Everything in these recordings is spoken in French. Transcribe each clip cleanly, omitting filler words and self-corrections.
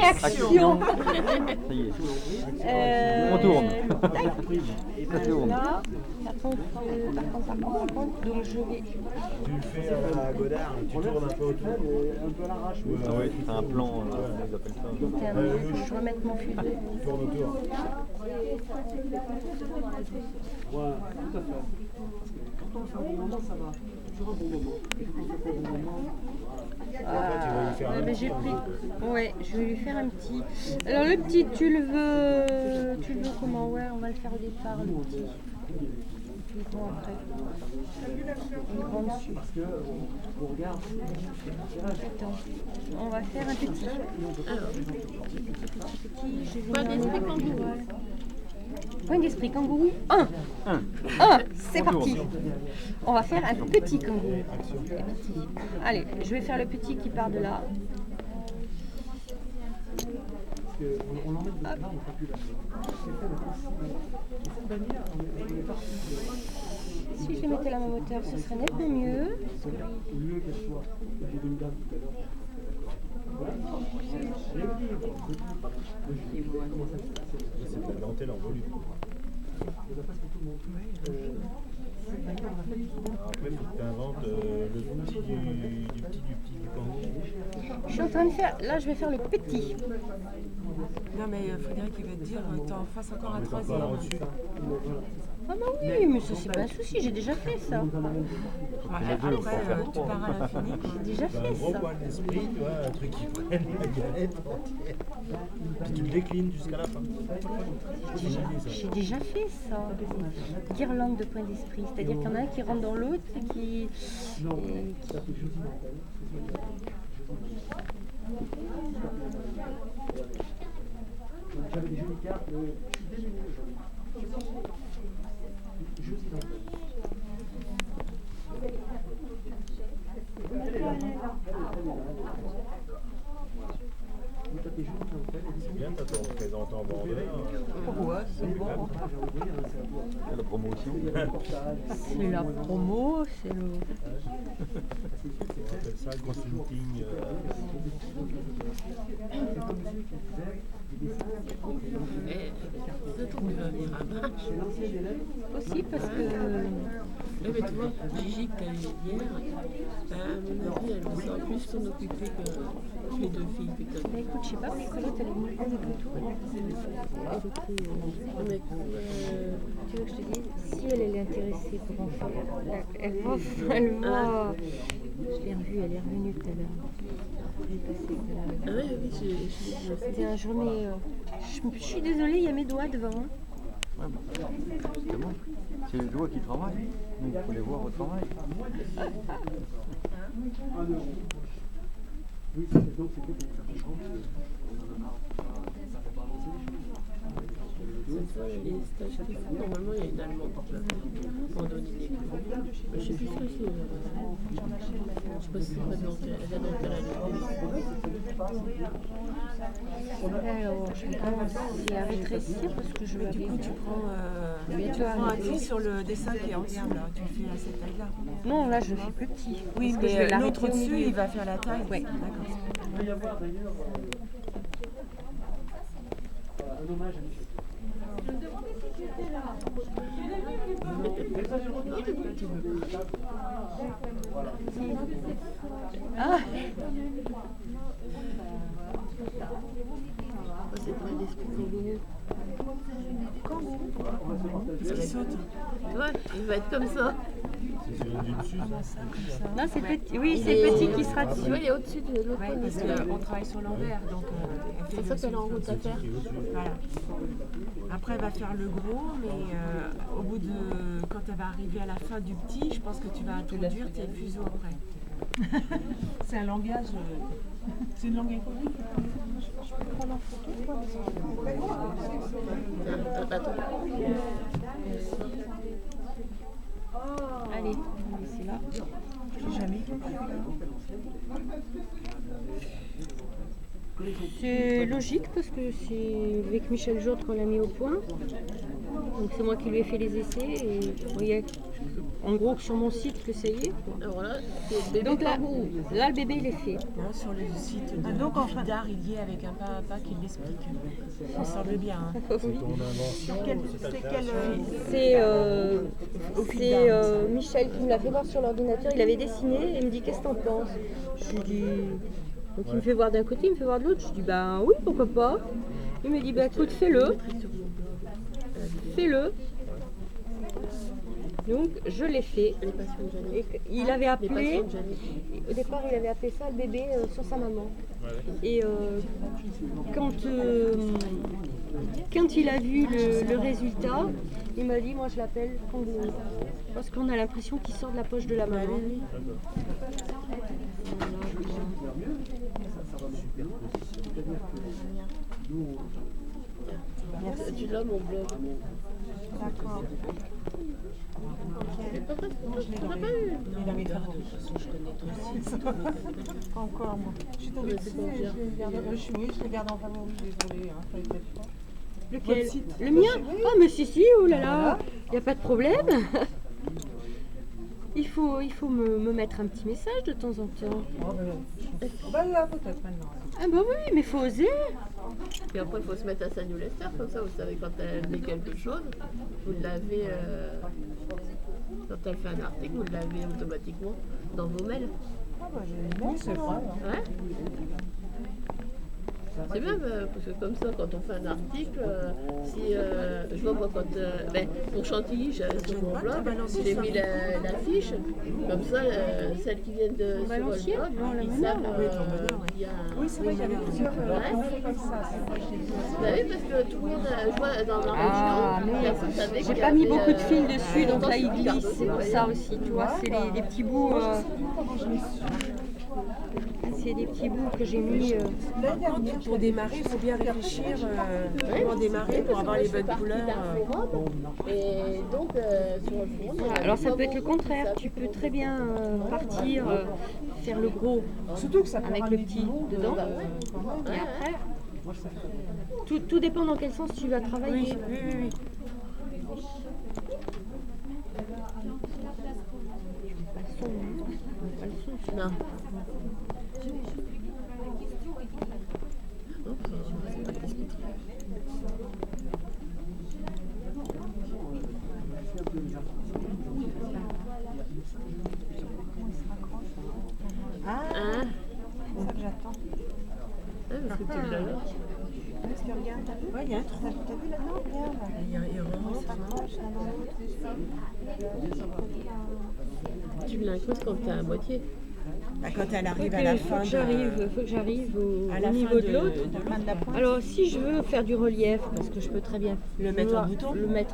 Réaction. Ça y est. On tourne. Ça tourne. Là, par contre, donc je vais... Tu le fais à la Godard, tu tournes un peu autour. Un peu à l'arrache. Ah oui, c'est un plan, ils appellent ça. Je vais mettre mon fuseau. Tu tournes autour. Voilà, tout à fait. Quand on fait un bon moment, ça va. Toujours un bon moment. Et quand on fait un bon moment, Tu vas lui faire un Mais petit, j'ai hein. pris... Ouais, je vais lui faire un petit. Alors le petit, tu le veux comment? Ouais, on va le faire au départ, le petit. Tu le prends après. On le prend dessus. parce qu'on regarde. Attends, on va faire un petit. Alors, petit, je vais Point mettre d'esprit un kangourou. Point d'esprit kangourou. Un, c'est parti. On va faire un petit kangourou. Allez, je vais faire le petit qui part de là. Parce qu'on l'emmène de là, on ne fait plus là. C'est fait le possible. Et cette bannière, on est parti. Si je mettais la même hauteur, ce serait nettement mieux. Au lieu qu'elle soit, j'ai dit une dame tout à l'heure. Voilà. L'équilibre. Comment ça se passe? C'est de la dentelle en volume. Il y a pas pour tout le monde. Cette bannière, on a fait du tout. Après, il faut que tu inventes le petit du kangourou. Je suis en train de faire. Là, je vais faire le petit. Non mais Frédéric il va te dire t'en fasses encore un Mais troisième. encore au-dessus. Ah bah oui, mais ça c'est pas un souci, j'ai déjà fait ça. Ouais, après tu pars à l'infini. J'ai déjà T'as un fait gros ça. poil d'esprit, tu vois, un truc qui prenne la galette entière. Puis tu le déclines jusqu'à la fin. J'ai déjà fait ça. Guirlande de point d'esprit. C'est-à-dire qu'il y en a un qui rentre dans l'autre et qui. J'avais des jolies cartes. Je suis désolé, Josie dans vous tapez Josie dans le C'est bien, t'as ton représentant vendeur. Ouais, c'est bon. La promotion. C'est la promo, c'est le. On appelle ça le consulting. Et ça tombe, il va venir à Marche. Aussi parce que. Oui, mais tu vois, Gigi que t'as eu hier, à mon avis, elle va savoir plus s'en occuper que les deux filles que t'as. Bah écoute, je sais pas, mais Colette elle est venue prendre des photos. Mais, Tu veux que je te dise, si elle est intéressée pour en faire, elle va. Je l'ai revue, elle est revenue tout à l'heure. Elle est passée tout à l'heure. ah oui, oui, je C'était un jour, mais je suis désolée, il y a mes doigts devant. Ouais, bah, justement, c'est les doigts qui travaillent. Nous, il faut les voir au travail. Oui, donc c'est que pour faire change. Cette fois, les stages qu'ils font, normalement, il y a une Allemande qui va en donner des cours. Je sais plus ce que c'est. Je sais pas si c'est pas de dentelle. Elle a dentelle à Alors, je vais commencer à rétrécir parce que je vais Du coup tu prends un tri sur le dessin qui est en dessous là. Tu le fais à cette taille là. Non, là, je le fais plus petit. Oui parce que je vais mais l'arrêter l'autre au au-dessus milieu. il va faire la taille. Ouais. D'accord. Il va y avoir d'ailleurs un hommage à Michel. Je me demandais si tu étais là. Ah, c'est pas l'esprit kangourou. Qu'est-ce qui saute? Tu vois, il va être comme ça. C'est sur une dessus, ça. non, c'est petit. Oui, c'est petit qui sera Tu dessus. vois, il est au-dessus de l'autre Ouais, point parce d'esprit. qu'on travaille sur l'envers donc C'est ça qu'elle est en route à faire. voilà. Après elle va faire le gros mais au bout de quand elle va arriver à la fin du petit, je pense que tu vas introduire tes fuseaux après. C'est un langage. C'est une langue inconnue. Attends. Allez, on va laisser là. J'ai jamais. C'est logique parce que c'est avec Michel Jourde qu'on l'a mis au point. Donc c'est moi qui lui ai fait les essais. Et bon, il y a, en gros, sur mon site que ça y est. Alors là, c'est le bébé Donc là, kangourou. là, le bébé, il est fait. Non, sur le site de Bidar, il y est avec un papa qui l'explique. Ça semble bien. Hein. Oui. C'est C'est Michel qui me l'a fait voir sur l'ordinateur. Il avait dessiné et il me dit qu'est-ce que t'en penses. Je lui dis. Donc il me fait voir d'un côté, il me fait voir de l'autre. Je dis ben oui, pourquoi pas. Il me dit bah écoute, fais-le. Fais-le. Donc je l'ai fait. Les passions de Jeanne. Et il avait Les appelé. passions de Jeanne. Au départ, il avait appelé ça le bébé sur sa maman. Et quand il a vu le résultat, il m'a dit moi je l'appelle kangourou. Parce qu'on a l'impression qu'il sort de la poche de la maman. Tu l'as mon blog. D'accord. Il a mis faire de toute façon, je connais ton site. Pas encore, moi. Je suis tombée dessus, mais je le garde en favori, désolée. Hein, fallait peut-être pas. Lequel? Votre site. Le mien? Ah mais si, oh là là, il n'y a pas de problème. Il faut me mettre un petit message de temps en temps. Bah là, peut-être maintenant. Ah bah oui, mais faut oser. Puis après, il faut se mettre à sa newsletter, comme ça, vous savez, quand elle met quelque chose, vous l'avez. Quand elle fait un article, vous l'avez automatiquement dans vos mails. Ah bah oui, c'est vrai. Ouais. C'est bien, parce que comme ça, quand on fait un article, si je vois moi pour Chantilly, j'avais sur mon blog, j'ai mis la fiche, comme ça, celles qui viennent de sur le blog, ils savent qu'il y a un... Oui, c'est vrai, il y avait plusieurs comme ça. Vous savez, parce que tout le monde, je vois dans ma région, personne savait J'ai qu'il y pas mis avait, beaucoup de fils dessus, donc longtemps, là il sur glisse, c'est pour ça aussi, tu vois, c'est des petits bouts. C'est des petits bouts que j'ai mis. Pour démarrer, il faut bien réfléchir comment démarrer pour avoir les bonnes couleurs. Et donc, sur le fond, Voilà. Alors ça peut être le contraire, tu peux très bien partir, faire le gros Surtout que ça peut avec le petit dedans. Et après, tout dépend dans quel sens tu vas travailler. Oui. Pas le son, hein. Pas le son. non. Ah, Hein? c'est ça que j'attends. Parce que tu l'as là. Est-ce que regarde, t'as vu? Ouais, il y a un trou. T'as vu là-dedans? Regarde. Il rentre. Tu l'incrustes quand t'es à moitié. Bah, quand elle arrive Faut à la que fin j'arrive à au la niveau fin de l'autre. la pointe. Alors si je veux faire du relief, parce que je peux très bien Le mettre en bouton? le mettre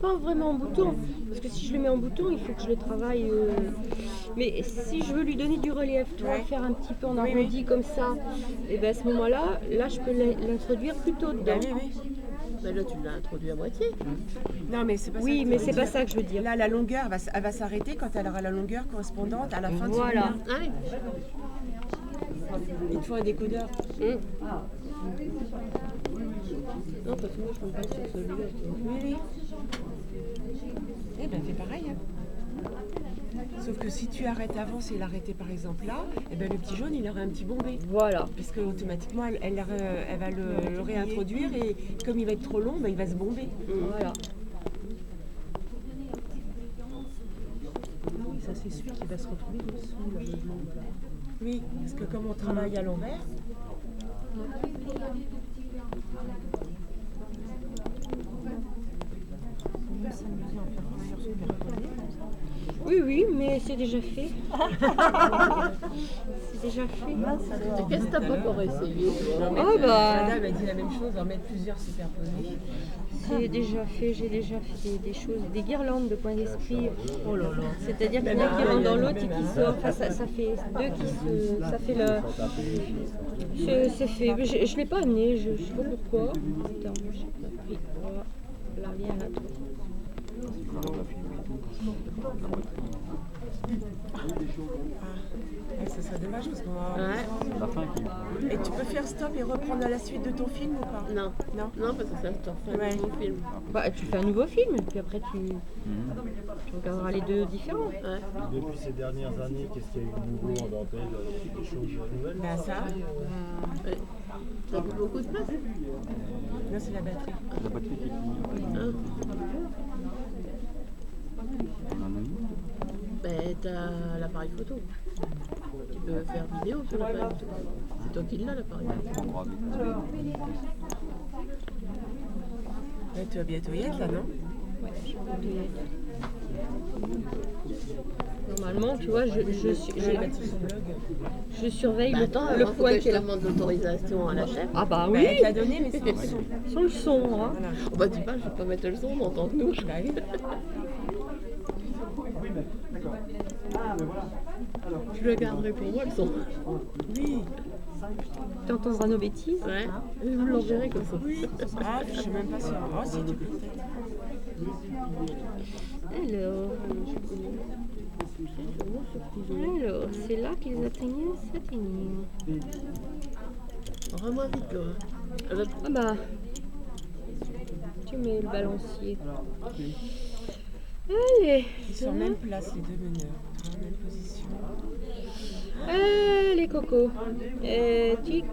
pas vraiment en bouton, parce que si je le mets en bouton, il faut que je le travaille. Mais si je veux lui donner du relief, faire un petit peu en arrondi comme ça, et ben à ce moment-là, je peux l'introduire plus tôt dedans. Oui. Mais là, tu l'as introduit à moitié. Non, mais c'est pas ça. Oui, que mais je c'est veux pas dire. ça que je veux dire. Là, la longueur, elle va s'arrêter quand elle aura la longueur correspondante à la fin de son Voilà. lien. Ah oui. Il te faut un décodeur. Non, parce que moi, je peux pas sur celui-là. Oui. Eh ben, fais pareil. Hein. Sauf que si tu arrêtes avant, si elle arrêtait par exemple là, eh ben, le petit jaune, il aurait un petit bombé. Voilà. Parce que automatiquement, elle va le réintroduire et comme il va être trop long, ben, il va se bomber. Voilà. Ça, c'est celui qui va se retrouver dessous, là, le blanc. Oui, parce que comme on travaille à l'envers, Oui, mais c'est déjà fait. C'est déjà fait. Et qu'est-ce que t'as pas encore essayé, toi? Oh bah, madame a dit la même chose, en mettre plusieurs superposés. c'est déjà fait. J'ai déjà fait des choses, des guirlandes de point d'esprit. Oh là là. C'est-à-dire qu'il y en a qui rentrent dans l'autre et qui sortent. Enfin, ça fait deux qui se. Ça fait le. C'est fait. Mais je ne l'ai pas amené, je ne sais pas pourquoi. Attends, j'ai pas pris. Voilà, l'arrière là. quand on va filmer et tout, la batterie, Ouais, ça serait dommage parce qu'on va. Ouais. c'est la fin qui... Et tu peux faire stop et reprendre à la suite de ton film ou pas? Non. Non. Non, parce que ça te refait Ouais. un nouveau film. Bah, tu fais un nouveau film, puis après tu Mhm. regarderas les deux différents. Ouais. Depuis ces dernières années, qu'est-ce qu'il y a eu de nouveau en dentelle? Des choses nouvelles? Ben ça. Ouais. T'as plus beaucoup de place. Non, c'est la batterie. La batterie qui est finie. Hein. On en a mis. Ben, t'as l'appareil photo. Tu peux faire vidéo sur l'appareil photo. C'est toi qui l'as, l'appareil photo. On va vite. Ouais, tu vas bientôt y être là, non? Normalement, tu vois, je surveille Bah, le, attends, le faut point que qui je est là. demande l'autorisation à la chef. Ah bah Ben, oui, elle t'a donné, mais sans le son. sans le son. Hein. Voilà. Oh, bah, dis pas, je vais pas mettre le son, on entend que nous. Bah oui. Oui, mais d'accord. Ah, mais voilà. Alors, Je le garderai pour moi, le son. Oui. Tu entendras nos bêtises. Ouais, je vous l'enverrai comme ça. Ah, je suis même pas sûre. Oh, si, tu peux peut-être. Alors, c'est là qu'ils atteignaient cette énigme. Rends-moi vite, Laura. Ah bah, tu mets le balancier. Allez, Ils sont en même place, les deux meneurs. En même position. les cocos. Tic.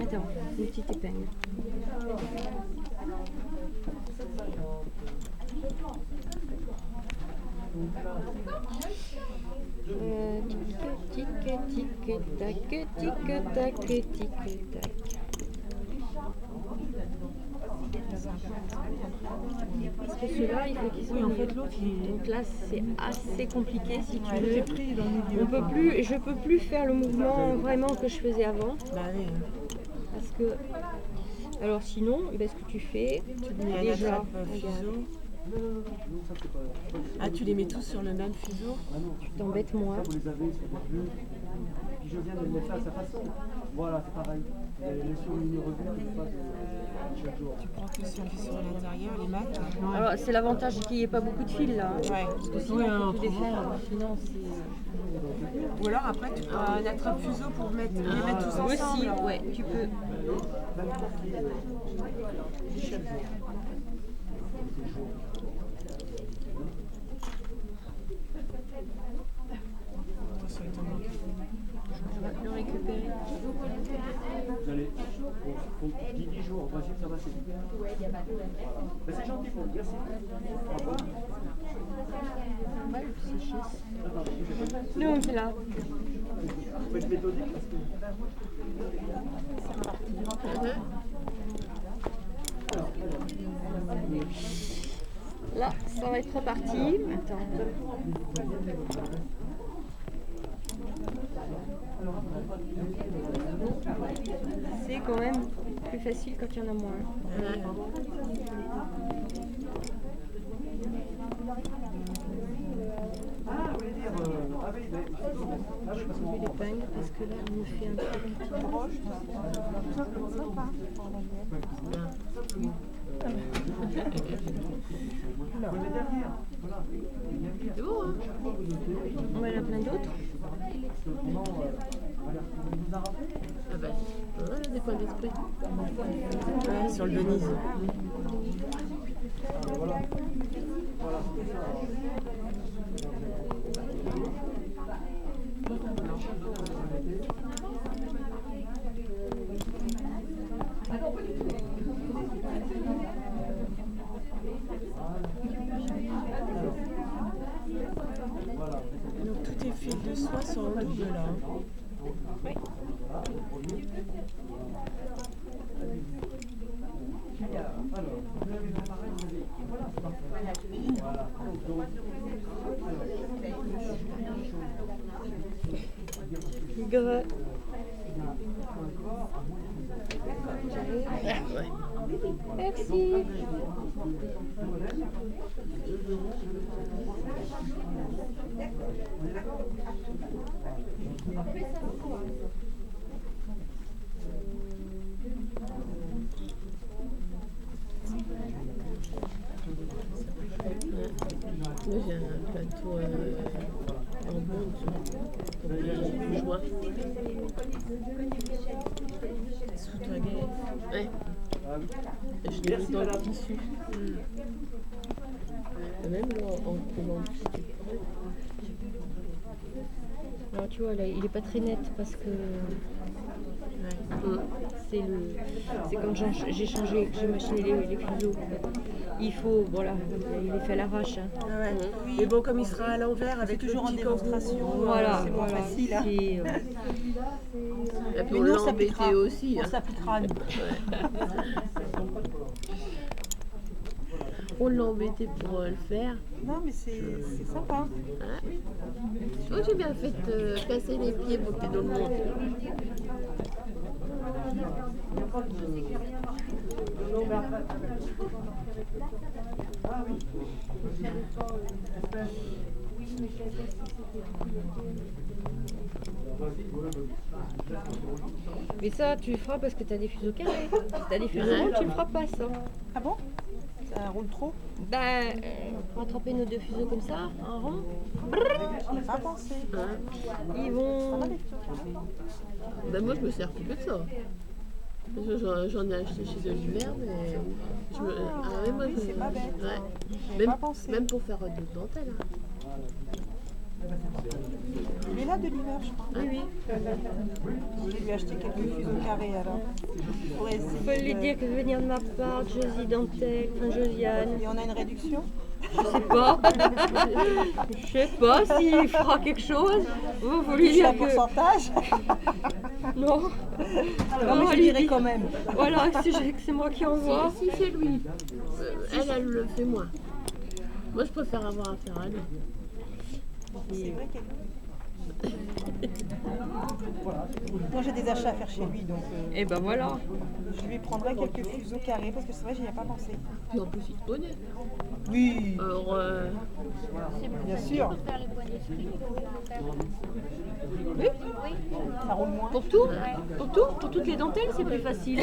Attends, une petite épingle. Tic, tic, tac, tic, tac, tic, tac. Parce que celui-là, il faut qu'il soit. Oui, en fait, l'autre, il Donc là, c'est assez compliqué si tu est veux. pris dans le milieu. On peut plus, je peux plus faire le mouvement vraiment que je faisais avant. Bah oui. Parce que. Alors sinon, ben, ce que tu fais, Tu mets un déjà, attrape regarde, fuseau. Ah, tu les mets tous sur le même fuseau? tu t'embêtes moins. vous les avez sur les deux. Puis je viens de le mettre à sa façon. Voilà, c'est pareil. Les surlignes reverts, il passe chaque jour. Tu prends que ceux qui sont à l'intérieur, les maths. Alors c'est l'avantage qu'il n'y ait pas beaucoup de fils là. Hein. Ouais. Parce que sinon, Oui, il un faut tout défaire. Sinon, c'est. Ou alors après, tu prends un attrape fuseau pour les mettre tous ensemble. Aussi, ouais, tu peux. Attention, il t'en manque. Je vais le récupérer. Vous allez, faut 10 jours, on va essayer de s'amasser. Ben, c'est gentil, bon, merci. Nous, on est là. Faut être méthodique parce que... Là, ça va être reparti. Attends. C'est quand même plus facile quand il y en a moins. Ah, vous voulez dire... ah oui, ben... Ah oui, parce Je qu'on... vais l'épingle parce que là, on me fait un truc. Vous le derrière, voilà. C'est bon, hein? On va en a plein d'autres. Ah bah, voilà des points d'esprit. Ouais, sur le Venise. Donc tous tes fils de soie sont en double là. Hein. Gras. Merci. Moi j'ai un plateau en bonde, joie. Sous ta galette. Ouais. Et je l'ai mis dans le tissu. Et même là, en collant dessus. Alors tu vois, là, il est pas très net parce que c'est quand j'ai changé, j'ai machiné les fuseaux. Il faut, voilà, il est fait à l'arrache. Hein. Ah ouais. Mais bon, comme il sera à l'envers avec toujours en démonstration, Voilà, c'est moins facile. Hein. Et puis Mais on nous, l'a on embêté s'appliquera. aussi. On Hein. s'appliquera à nous. On l'a embêté pour le faire. Non, mais c'est sympa. Hein. Toi j'ai bien fait casser les pieds pour que tu le montres. Mais ça, tu le feras parce que tu as des fuseaux carrés. Si tu as des fuseaux ronds, tu le feras pas ça. Ah bon? Ça roule trop? Ben, pour attraper nos deux fuseaux comme ça, en rond, On n'a pas pensé. ils vont. Ben moi je me sers plus que de ça. Parce que j'en ai acheté chez Oliver, mais je me... ouais, moi, oui, c'est pas bête. Ouais. J'avais pas pensé. Même pour faire de dentelle. Hein. Il est là de l'hiver, je crois. Oui, oui. Je vais lui acheter quelques fuseaux carrés alors. Pour essayer. Il faut lui dire que venir de ma part, Josie Dentelle, enfin Josiane. Et on a une réduction? Je sais pas s'il fera quelque chose. Vous lui J'ai dire un que. pourcentage? Non. Non, mais je dirais quand même. Voilà, si j'ai que c'est moi qui envoie. Si c'est lui. Elle le fait moins. Moi je préfère avoir affaire à lui. C'est vrai qu'elle. Moi j'ai des achats à faire chez lui donc Et ben voilà. je lui prendrai quelques fuseaux carrés parce que c'est vrai j'y ai pas pensé. Puis en plus il te connaît. Oui, Alors bien sûr. Oui. Ça roule moins. Pour tout, pour toutes les dentelles, c'est plus facile.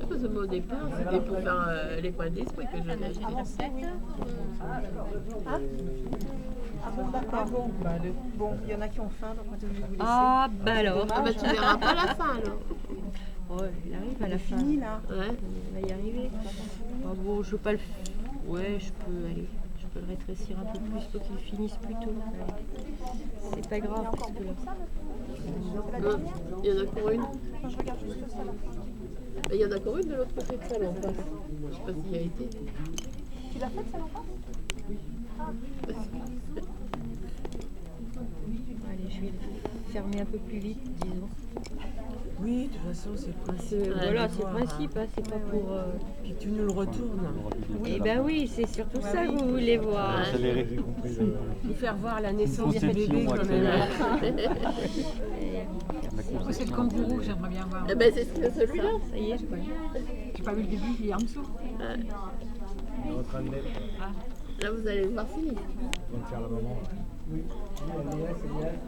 parce que moi, au départ c'était pour faire les points d'esprit que j'avais acheté. Oui. Hein? Ah bon, d'accord. Bon, il y en a qui ont faim, donc moi je vais vous laisser. Ah bah alors. Ah bah tu verras pas la fin alors. Ouais, il arrive à la fin. Fini là. Ouais. Il va y arriver. Ah bon, je peux pas le. Ouais, je peux aller. Je peux le rétrécir un peu plus pour qu'il finisse plus tôt. C'est pas grave parce que. Il y en a encore une. Non, je regarde juste ça là. Il y en a encore une de l'autre côté de salle en face. Je sais pas s'il y a été. Tu l'as faite ça en face? Allez, je vais le fermer un peu plus vite, disons. Oui, de toute façon c'est le principe. Voilà, c'est le principe, hein, c'est pas pour. Puis tu nous le retournes. Oui, ben oui, c'est surtout ça que vous voulez voir. Accéléré, j'ai compris. Nous faire voir la naissance du Conception bébé quand même. C'est le kangourou que j'aimerais bien voir. Eh ben c'est celui-là. Ça y est, J'ai pas vu le début, il est en dessous. Il est en train de naître. Là vous allez le voir finir. On va faire la maman.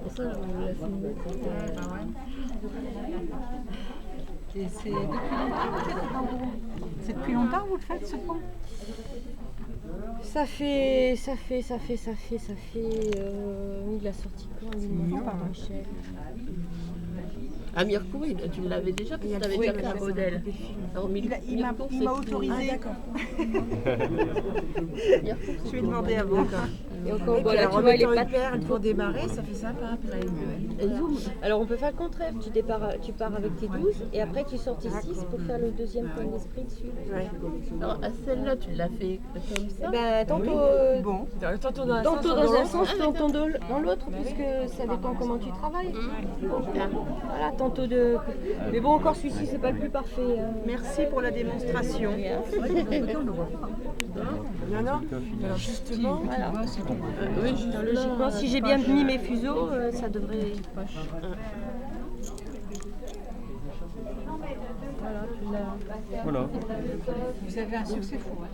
Pour ça je vous laisse filmer. Et c'est depuis longtemps que vous faites le kangourou? C'est depuis longtemps que vous le faites ce pont? Ça fait. Il a sorti quand Michel. À Mirecourt, tu l'avais déjà parce que tu avais déjà fait un modèle. Alors, Il m'a autorisé. Ah, d'accord. Je lui ai demandé avant. Et encore, Et puis voilà, la tu vois, les remettre en pattes. hyper pour démarrer, ça fait sympa après. Et zoom. Alors on peut faire le contraire, tu pars avec tes 12 et après tu sors tes 6 pour faire le deuxième point d'esprit dessus. Ouais. Alors, à celle-là, tu l'as fait comme ça. Ben, tantôt, Bon. tantôt dans un sens, tantôt dans l'autre, puisque ça dépend comment tu travailles. Voilà, tantôt de. Mais bon, encore celui-ci, c'est pas le plus parfait. Merci pour la démonstration. Non, non. Alors justement, Voilà. Oui, juste là, Logiquement, si j'ai bien mis mes fuseaux, ça devrait. Voilà, tu l'as. Voilà. Vous avez un succès fou. Hein.